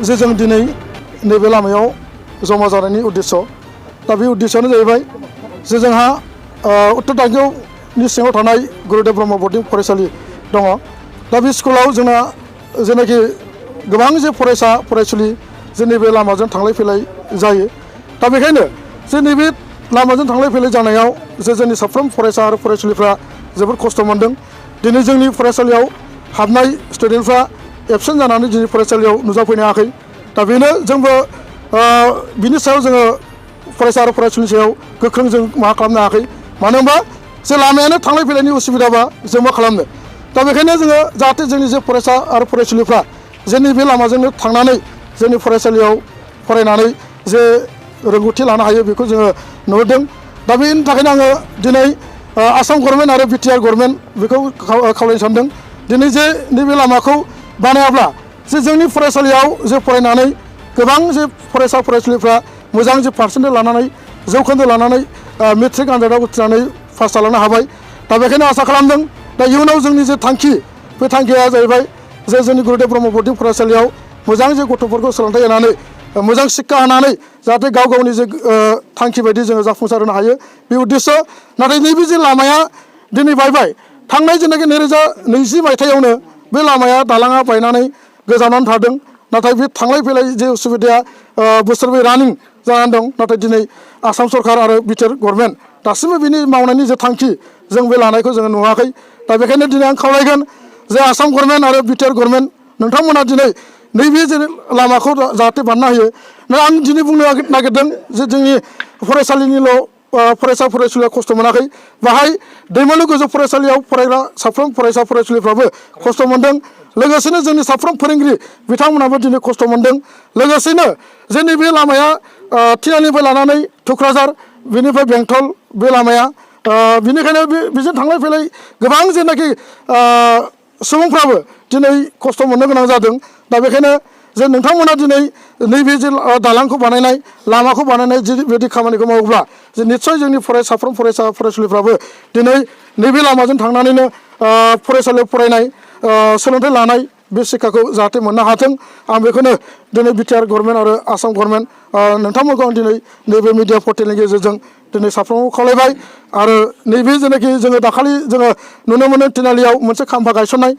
जे जों दिनै नैबे लामायाव जमा जानायनि उद्देश्य दा बे उद्देश्यआनो जाहैबाय जे जोंहा उत्तर दांगियावनि सिङाव थानाय गुरुदेव ब्रह्म बर्डिं फरायसालि दङ। दा बे स्कुलाव जोंना जेनाखि गोबां जे फरायसा फरायसुलि जे नैबे लामाजों थांलाय फैलाय जायो। दा बेखायनो जे नैबे लामाजों थांलाय फैलाय जानायाव जे जोंनि साफ्रोम फरायसा आरो फरायसुलिफ्रा जोबोद खस्थ' मोनदों। दिनै जोंनि फरायसालियाव हाबनाय स्टुडेन्टफ्रा एबसेन्ट जानानै दिनै फरायसालियाव नुजाफैनो हायाखै। दा बेनो जोंबो बिनि सायाव जोङो फरायसा आरो फरायसुलिनि सायाव गोख्रों जों मा खालामनो हायाखै। मानो होनबा जे लामायानो थांलाय फैलायनि उसुबिदाबा जों मा खालामनो। दा बेखायनो जोङो जाहाथे जोंनि जे फरायसा आरो फरायसुलिफ्रा जे नैबे लामाजोंनो थांनानै जोंनि फरायसालियाव फरायनानै जे रोंगौथि लानो हायो बेखौ जोङो नुहुरदों। दा बेनि थाखायनो आङो दिनै आसाम गभर्नमेन्ट आरो बिटिआर गभर्नमेन्ट बेखौ खावलायनो सानदों। दिनै जे नैबे लामाखौ बानायाब्ला जे जोंनि फरायसालियाव जे फरायनानै गोबां जे फरायसा फरायसुलिफ्रा मोजां जे पार्सेन्टेज लानानै जौखोन्दो लानानै मेट्रिक आनजादाव उथ्रिनानै पास जालांनो हाबाय। दा बेखायनो आसा खालामदों दा इयुनाव जोंनि जे थांखि बे थांखिया जाहैबाय जे जोंनि गुरुदेव ब्रह्म बर्डिं फरायसालियाव मोजां जे गथ'फोरखौ सोलोंथाइ होनानै मोजां शिक्षा होनानै जाहाथे गाव गावनि जे थांखि बायदि जोङो जाफुंसार होनो हायो बे उद्देश्य। नाथाय नैबे जे लामाया दिनै बायबाय थांनाय जेनाखि 2020 मायथाइयावनो बे लामाया दालाङा बायनानै गोजावनानै थादों। नाथाय बे थांलाय फैलाय जे उसुबिदाया बोसोरबै रानिं जानानै दं। नाथाय दिनै आसाम सरकार आरो बिटिआर गभर्नमेन्ट दासिमबो बिनि मावनायनि जे थांखि जों बे लानायखौ जोङो नुवाखै। दा बेखायनो दिनै आं खावलायगोन जे आसाम गभर्नमेन्ट आरो बिटिआर गभर्नमेन्ट नोंथांमोना दिनै नैबे जे लामाखौ जाहाथे बानायना होयो। आं दिनै बुंनो नागिरदों जे जोंनि फरायसालिनिल' फरायसा फरायसुलिया खस्थ' मोनाखै। बाहाय दैमालु गोजौ फरायसालियाव फरायग्रा साफ्रोम फरायसा फरायसुलिफ्राबो खस्थ' मोनदों। लोगोसेनो जोंनि साफ्रोम फोरोंगिरि बिथांमोनाबो दिनै खस्थ' मोनदों। लोगोसेनो जे नैबे लामाया थिनालिनिफ्राय लानानै थुक्राझार बेनिफ्राय बेंटल बे लामाया बिनिखायनो बेजों थांलाय फैलाय गोबां जेनाखि सुबुंफ्राबो दिनै खस्थ' मोननो गोनां जादों। दा बेखायनो जे नोंथांमोना दिनै नैबे जे दालांखौ बानायनाय लामाखौ बानायनाय जिबायदि खामानिखौ मावोब्ला जे निस्सय जोंनि साफ्रोम फरायसा फरायसुलिफ्राबो दिनै नैबे लामाजों थांनानैनो फरायसालियाव फरायनाय सोलोंथाइ लानाय बे शिक्षाखौ जाहाथे मोननो हाथों। आं बेखौनो दिनै बिटिआर गभर्नमेन्ट आरो आसाम गभर्नमेन्ट नोंथांमोनखौ आं दिनै नैबे मिडिया पर्टेलनि गेजेरजों दिनै साफ्रोमखौ खावलायबाय। आरो नैबे जेनाखि जोङो दाखालि जोङो नुनो मोनो तिनालियाव मोनसे खाम्फा गायसननाय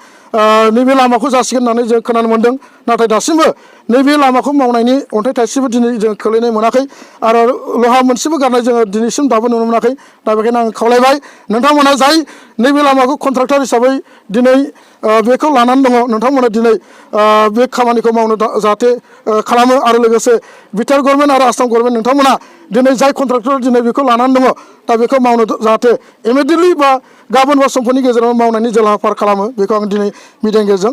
नैबे लामाखौ जासिगोन होननानै जों खोनानो मोनदों। नाथाय दासिमबो नैबे लामाखौ मावनायनि अन्थाइ थाइसेबो दिनै जों खोलैनाय मोनाखै आरो लहा मोनसेबो गारनाय जोङो दिनैसिम दाबो नुनो मोनाखै। दा बेखायनो आं खावलायबाय नोंथांमोना जाय नैबे लामाखौ कन्ट्राक्टर हिसाबै दिनै बेखौ लानानै दङ नोंथांमोना दिनै बे खामानिखौ मावनो जाहाथे खालामो। आरो लोगोसे बिटिआर गभर्नमेन्ट आरो आसाम गभर्नमेन्ट नोंथांमोना दिनै जाय कन्ट्राक्टर दिनै बेखौ लानानै दङ दा बेखौ मावनो जाहाथे इमिडियेटलि बा गाबोन बा समफोरनि गेजेराव मावनायनि जे लाहार फाहार खालामो बेखौ आं दिनै मिडियानि गेजेरजों